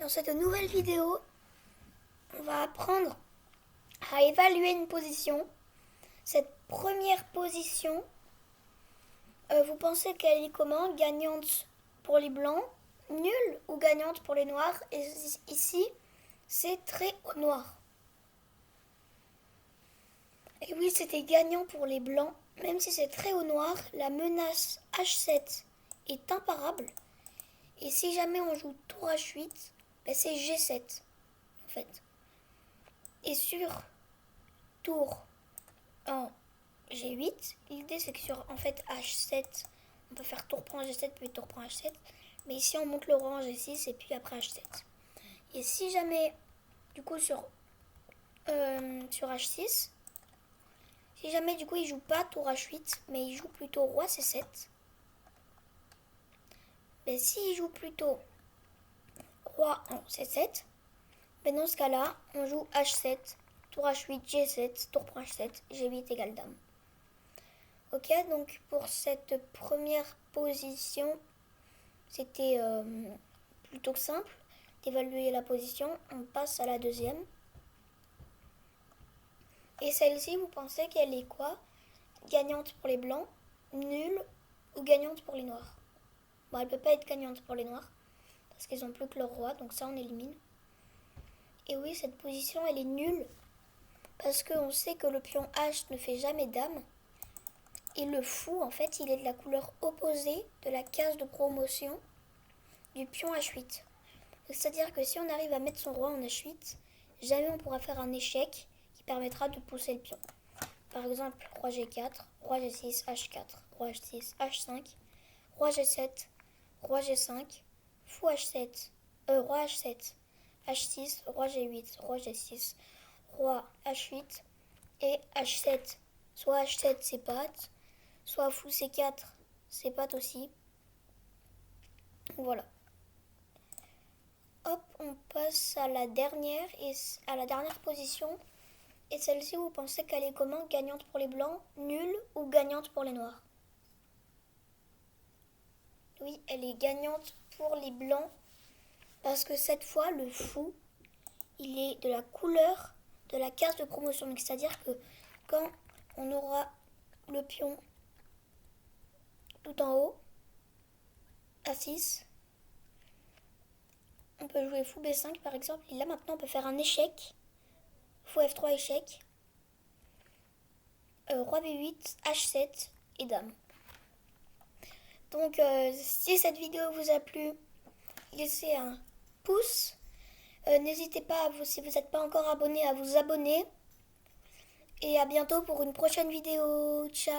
Dans cette nouvelle vidéo, on va apprendre à évaluer une position. Cette première position, vous pensez qu'elle est comment? Gagnante pour les blancs, nulle ou gagnante pour les noirs? Et ici, c'est très au noir. Et oui, c'était gagnant pour les blancs. Même si c'est très au noir, la menace H7 est imparable. Et si jamais on joue tour H8, c'est G7 en fait. Et sur tour en G8, l'idée c'est que sur en fait H7, on peut faire tour prend G7 puis tour prend H7. Mais ici on monte le roi en G6 et puis après H7. Et si jamais, du coup sur H6, si jamais du coup il joue pas tour H8, mais il joue plutôt roi C7, mais s'il joue plutôt roi en C7, mais dans ce cas-là, on joue H7, tour H8, G7, tour prend H7, G8 égale dame. Ok, donc pour cette première position, c'était plutôt simple d'évaluer la position. On passe à la deuxième. Et celle-ci, vous pensez qu'elle est quoi? Gagnante pour les blancs, nulle ou gagnante pour les noirs? Bon, elle ne peut pas être gagnante pour les noirs, parce qu'ils n'ont plus que leur roi, donc ça on élimine. Et oui, cette position, elle est nulle, parce qu'on sait que le pion H ne fait jamais dame. Et le fou, en fait, il est de la couleur opposée de la case de promotion du pion H8. C'est-à-dire que si on arrive à mettre son roi en H8, jamais on pourra faire un échec qui permettra de pousser le pion. Par exemple, roi G4, roi G6, H4, roi H6, H5, roi G7, roi G5, fou H7, roi H7, H6, roi G8, roi G6, roi H8 et H7. Soit H7 c'est patte, soit fou C4 c'est patte aussi. Voilà. Hop, on passe à la dernière position. Et celle-ci, vous pensez qu'elle est comment? Gagnante pour les blancs, nulle ou gagnante pour les noirs? Oui, elle est gagnante pour les blancs parce que cette fois, le fou, il est de la couleur de la case de promotion. Donc, c'est-à-dire que quand on aura le pion tout en haut, A6, on peut jouer fou B5 par exemple. Et là, maintenant, on peut faire un échec. Fou F3 échec. Roi B8, H7 et dame. Donc, si cette vidéo vous a plu, laissez un pouce. N'hésitez pas, si vous n'êtes pas encore abonné, à vous abonner. Et à bientôt pour une prochaine vidéo. Ciao!